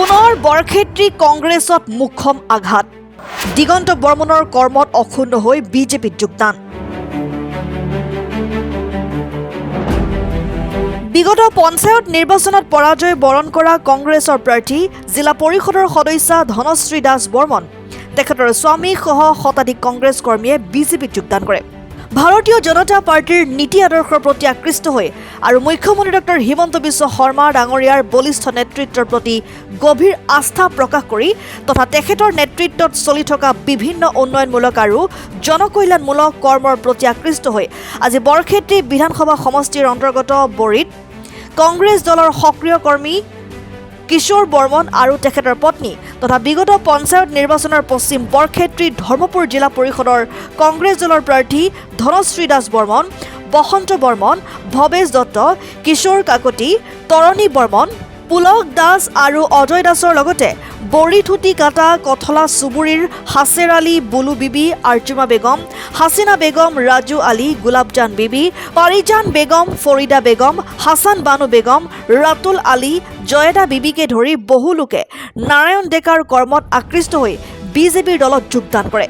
পুনৰ বৰক্ষেত্ৰী কংগ্ৰেছত মুখ্যম আঘাত দিগন্ত বৰ্মনৰ কৰ্মত অক্ষুণ্ণ হৈ বিজেপিত যোগদান বিগত পঞ্চায়ত নিৰ্বাচনত পৰাজয় বৰণ কৰা কংগ্ৰেছৰ প্ৰাৰ্থী জিলা পৰিষদৰ সদস্য ধনশ্ৰী দাস বৰ্মন তেখেতৰ স্বামীসহ শতাধিক কংগ্ৰেছ কৰ্মীয়ে বিজেপিত যোগদান কৰে ভাৰতীয় জনতা পাৰ্টিৰ নীতি আদৰ্শৰ প্ৰতি আকৃষ্ট হৈ আৰু মুখ্যমন্ত্ৰী ডক্টৰ হিমন্ত বিশ্ব শৰ্মা ডাঙৰীয়াৰ বলিষ্ঠ নেতৃত্বৰ প্ৰতি গভীৰ আস্থা প্ৰকাশ কৰি তথা তেখেতৰ নেতৃত্বত চলি থকা বিভিন্ন উন্নয়নমূলক আৰু জনকল্যাণমূলক কৰ্মৰ প্ৰতি আকৃষ্ট হৈ আজি বৰক্ষেত্ৰী বিধানসভা সমষ্টিৰ অন্তৰ্গত বৰিত কংগ্ৰেছ দলৰ সক্ৰিয় কৰ্মী কিশোৰ বৰ্মন আৰু তেখেতৰ পত্নী তথা বিগত পঞ্চায়ত নিৰ্বাচনৰ পশ্চিম বৰক্ষেত্ৰী ধৰ্মপুৰ জিলা পৰিষদৰ কংগ্ৰেছ দলৰ প্ৰাৰ্থী ধনশ্ৰী দাস বৰ্মন বসন্ত বৰ্মন ভৱেশ দত্ত কিশোৰ কাকতি তৰণী বৰ্মন পুলক দাস আৰু অজয় দাসৰ লগতে বৰিথুটি কাটা কঠলা চুবুৰীৰ হাছেৰ আলী বুলু বিবি আৰ্জুমা বেগম হাছিনা বেগম ৰাজু আলী গুলাবজান বিবি পাৰিজান বেগম ফৰিদা বেগম হাছান বানু বেগম ৰাতুল আলী জয়দা বিবিকে ধৰি বহু লোকে নাৰায়ণ ডেকাৰ কৰ্মত আকৃষ্ট হৈ বিজেপিৰ দলত যোগদান কৰে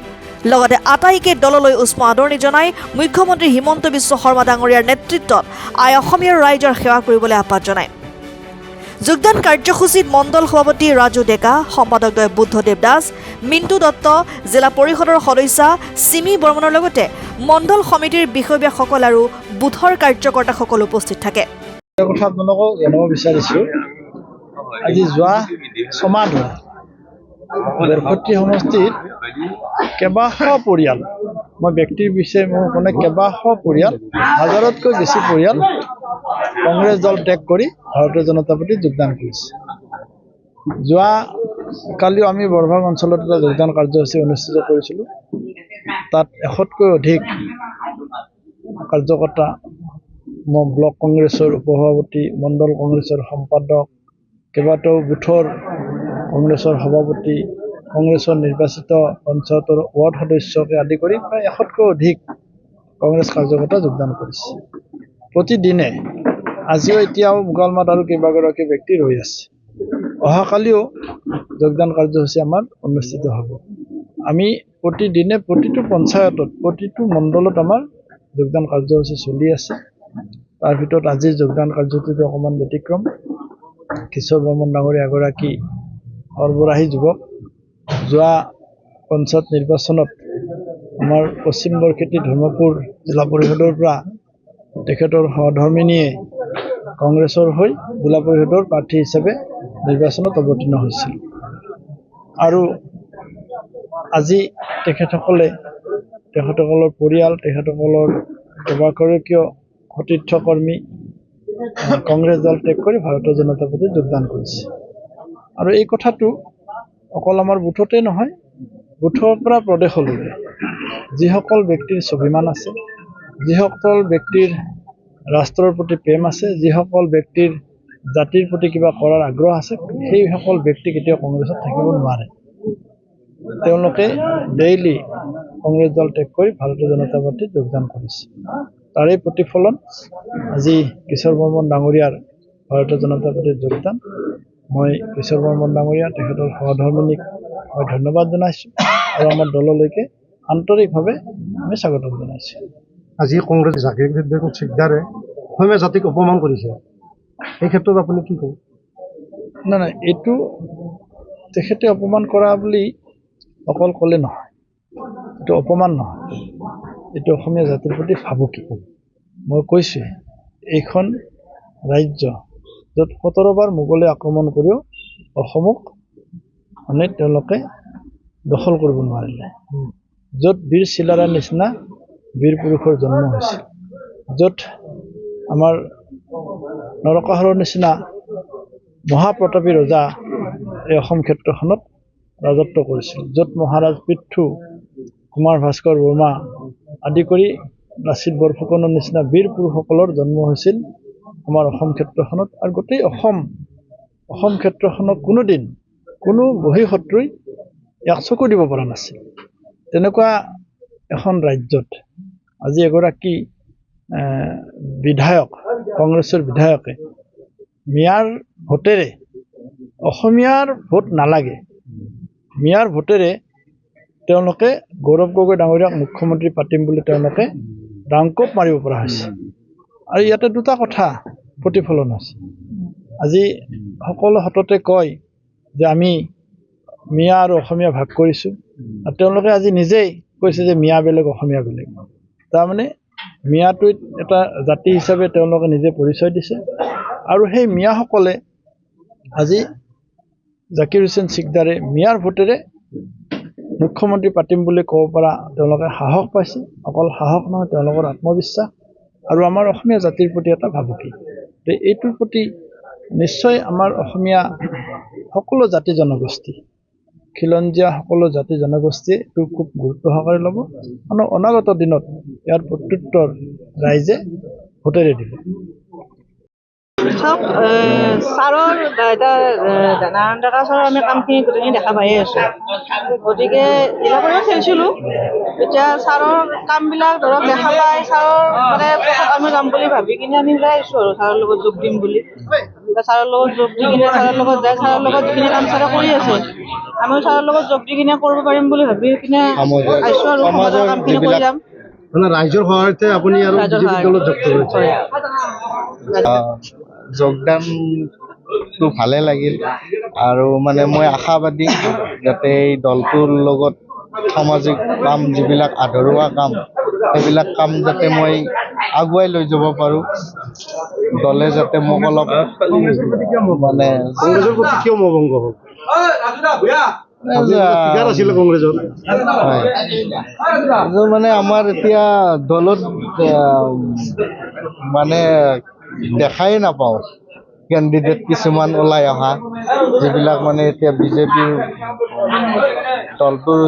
লগতে আটাইকে দললৈ উষ্ম আদৰণি জনাই মুখ্যমন্ত্ৰী হিমন্ত বিশ্ব শৰ্মা ডাঙৰীয়াৰ নেতৃত্বত আই অসমীয়া ৰাইজৰ সেৱা কৰিবলৈ আহ্বান জনায় যোগদান কাৰ্যসূচীত মণ্ডল সভাপতি ৰাজু ডেকা সম্পাদকদ্বয় বুদ্ধদেৱ দাস মিণ্টু দত্ত জিলা পৰিষদৰ সদস্য চিমি বৰ্মনৰ লগতে মণ্ডল সমিতিৰ বিষয়ববীয়াসকল আৰু বুথৰ কাৰ্যকৰ্তাসকল উপস্থিত থাকে কথা আপোনালোকক জনাব বিচাৰিছোঁ আজি যোৱা ছমাহ ধৰি বৰক্ষেত্ৰী সমষ্টিত কেইবাশ পৰিয়াল মই ব্যক্তিৰ বিষয়ে মোৰ মানে কেইবাশ পৰিয়াল হাজাৰতকৈ বেছি পৰিয়াল কংগ্ৰেছ দল ত্যাগ কৰি ভাৰতীয় জনতা পাৰ্টীত যোগদান কৰিছে যোৱা কালিও আমি বৰভাগ অঞ্চলত এটা যোগদান কাৰ্যসূচী অনুষ্ঠিত কৰিছিলোঁ তাত 100তকৈ অধিক কাৰ্যকৰ্তা ব্লক কংগ্ৰেছৰ উপসভাপতি মণ্ডল কংগ্ৰেছৰ সম্পাদক কেইবাটাও বুথৰ কংগ্ৰেছৰ সভাপতি কংগ্ৰেছৰ নিৰ্বাচিত পঞ্চায়তৰ ৱাৰ্ড সদস্যকে আদি কৰি প্ৰায় 100তকৈ অধিক কংগ্ৰেছ কাৰ্যকৰ্তা যোগদান কৰিছে প্ৰতিদিনে আজিও এতিয়াও মুকালমাত আৰু কেইবাগৰাকী ব্যক্তি ৰৈ আছে অহাকালিও যোগদান কাৰ্যসূচী আমাৰ অনুষ্ঠিত হ'ব আমি প্ৰতিদিনে প্ৰতিটো পঞ্চায়তত প্ৰতিটো মণ্ডলত আমাৰ যোগদান কাৰ্যসূচী চলি আছে তাৰ ভিতৰত আজিৰ যোগদান কাৰ্যসূচীটো অকণমান ব্যতিক্ৰম কিশোৰ বৰ্মন ডাঙৰীয়া এগৰাকী সৰ্বৰাহী যুৱক যোৱা পঞ্চায়ত নিৰ্বাচনত আমাৰ পশ্চিম বৰক্ষেত্ৰী ধৰ্মপুৰ জিলা পৰিষদৰ পৰা তেখেতৰ সহধৰ্মিনীয়ে কংগ্ৰেছৰ হৈ জিলা পৰিষদৰ প্ৰাৰ্থী হিচাপে নিৰ্বাচনত অৱতীৰ্ণ হৈছিল আৰু আজি তেখেতসকলৰ পৰিয়াল তেখেতসকলৰ কেইবাগৰাকীও সতীৰ্থ কৰ্মী কংগ্ৰেছ দল ত্যাগ কৰি ভাৰতীয় জনতা পাৰ্টীত যোগদান কৰিছে আৰু এই কথাটো অকল আমাৰ বুথতে নহয় বুথৰ পৰা প্ৰদেশলৈকে যিসকল ব্যক্তিৰ স্বাভিমান আছে যিসকল ব্যক্তিৰ ৰাষ্ট্ৰৰ প্ৰতি প্ৰেম আছে যিসকল ব্যক্তিৰ জাতিৰ প্ৰতি কিবা কৰাৰ আগ্ৰহ আছে সেইসকল ব্যক্তি কেতিয়াও কংগ্ৰেছত থাকিব নোৱাৰে তেওঁলোকে ডেইলি কংগ্ৰেছ দল ত্যাগ কৰি ভাৰতীয় জনতা পাৰ্টীত যোগদান কৰিছে তাৰে প্ৰতিফলন আজি কিশোৰ বৰ্মন ডাঙৰীয়াৰ ভাৰতীয় জনতা পাৰ্টীত যোগদান মই কিশোৰ বৰ্মন ডাঙৰীয়া তেখেতৰ সহধৰ্মিনীক মই ধন্যবাদ জনাইছোঁ আৰু আমাৰ দললৈকে আন্তৰিকভাৱে আমি স্বাগতম জনাইছোঁ আজি কংগ্ৰেছ জাকিৰ চিকদাৰে অসমীয়া জাতিক অপমান কৰিছে এই ক্ষেত্ৰত আপুনি কি ক'ব নাই এইটো তেখেতে অপমান কৰা বুলি অকল ক'লে নহয় এইটো অপমান নহয় এইটো অসমীয়া জাতিৰ প্ৰতি ভাবুকি মই কৈছোঁ এইখন ৰাজ্য য'ত 17বাৰ মোগলে আক্ৰমণ কৰিও অসমক মানে তেওঁলোকে দখল কৰিব নোৱাৰিলে য'ত বীৰ চিলাৰাৰ নিচিনা বীৰ পুৰুষৰ জন্ম হৈছিল য'ত আমাৰ নৰকাসুৰৰ নিচিনা মহাপ্ৰতাপী ৰজা এই অসম ক্ষেত্ৰখনত ৰাজত্ব কৰিছিল য'ত মহাৰাজ পৃথু কুমাৰ ভাস্কৰ বৰ্মা আদি কৰি লাচিত বৰফুকনৰ নিচিনা বীৰ পুৰুষসকলৰ জন্ম হৈছিল আমাৰ অসম ক্ষেত্ৰখনত আৰু গোটেই অসম ক্ষেত্ৰখনক কোনোদিন কোনো বহিঃশত্ৰুই এক চকু দিব পৰা নাছিল তেনেকুৱা এখন ৰাজ্যত আজি এগৰাকী বিধায়ক কংগ্ৰেছৰ বিধায়কে মিয়াৰ ভোটেৰে অসমীয়াৰ ভোট নালাগে মিয়াৰ ভোটেৰে তেওঁলোকে গৌৰৱ গগৈ ডাঙৰীয়াক মুখ্যমন্ত্ৰী পাতিম বুলি তেওঁলোকে ডাংকোপ মাৰিব পৰা হৈছে আৰু ইয়াতে দুটা কথা প্ৰতিফলন আছে আজি সকলো হাততে কয় যে আমি মিয়া আৰু অসমীয়া ভাগ কৰিছোঁ আৰু তেওঁলোকে আজি নিজেই কৈছে যে মিয়া বেলেগ অসমীয়া বেলেগ তাৰমানে মিয়াটোত এটা জাতি হিচাপে তেওঁলোকে নিজে পৰিচয় দিছে আৰু সেই মিয়াসকলে আজি জাকিৰ হুছেইন চিকদাৰে মিয়াৰ ভোটেৰে মুখ্যমন্ত্ৰী পাতিম বুলি ক'ব পৰা তেওঁলোকে সাহস পাইছে অকল সাহস নহয় তেওঁলোকৰ আত্মবিশ্বাস আৰু আমাৰ অসমীয়া জাতিৰ প্ৰতি এটা ভাবুকি এইটোৰ প্ৰতি নিশ্চয় আমাৰ অসমীয়া সকলো জাতি জনগোষ্ঠী খিলঞ্জীয়া সকলো জাতি জনগোষ্ঠীয়ে এইটো খুব গুৰুত্ব সহকাৰে ল'ব আৰু অনাগত দিনত ইয়াৰ প্ৰত্যুত্তৰ ৰাইজে ভোটেৰে দিব চাওক ছাৰৰ নাৰায়ণ ডেকা ছাৰৰ আমি কামখিনি গোটেইখিনি দেখা পায়ে আছোঁ গতিকে জিলা পৰিষদ খেলিছিলোঁ এতিয়া ছাৰৰ কামবিলাক ধৰক দেখা পাই ছাৰৰ মানে আমি যাম বুলি ভাবি কিনে আমি ওলাই আহিছোঁ আৰু ছাৰৰ লগত যোগ দিম বুলি ছাৰৰ লগত যোগ দি কিনে ছাৰৰ লগত যায় ছাৰৰ লগত যিখিনি কাম ছাৰে কৰি আছে আমিও ছাৰৰ লগত যোগ দি কিনে কৰিব পাৰিম বুলি ভাবি কিনে আহিছোঁ আৰু সমাজৰ কামখিনি কৰি যাম মানে ৰাইজৰ সহায়তে আপুনি আৰু বিজেপি দলত যুক্ত হৈছে যোগদানটো ভালে লাগিল আৰু মানে মই আশাবাদী যাতে এই দলটোৰ লগত সামাজিক কাম যিবিলাক আধৰুৱা কাম সেইবিলাক কাম যাতে মই আগুৱাই লৈ যাব পাৰোঁ দলে যাতে মোক অলপ মানে কংগ্ৰেছৰ প্ৰতি কিয় মহাভংগ হ'ল ঠিকাৰ আছিলে কংগ্ৰেছৰ হয় মানে আমাৰ এতিয়া দলত মানে দেখাই নাপাওঁ কেণ্ডিডেট কিছুমান ওলাই অহা যিবিলাক মানে এতিয়া বিজেপিৰ দলটোৰ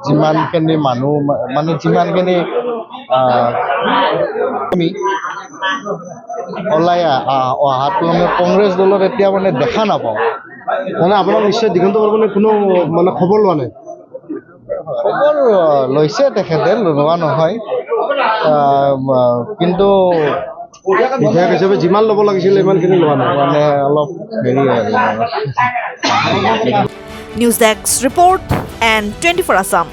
যিমানখিনি মানুহ মানে যিমানখিনি আমি ওলাই অহাটো আমি কংগ্ৰেছ দলত এতিয়া মানে দেখা নাপাওঁ মানে আপোনাক নিশ্চয় দিগন্ত বৰ্মনে কোনো মানে খবৰ লোৱা নাই খবৰ লৈছে তেখেতে লোৱা নহয় কিন্তু বিধায়ক হিচাপে যিমান ল'ব লাগিছিলে ইমানখিনি লোৱা নাই মানে অলপ হেৰি News Desk report and 24 Assam.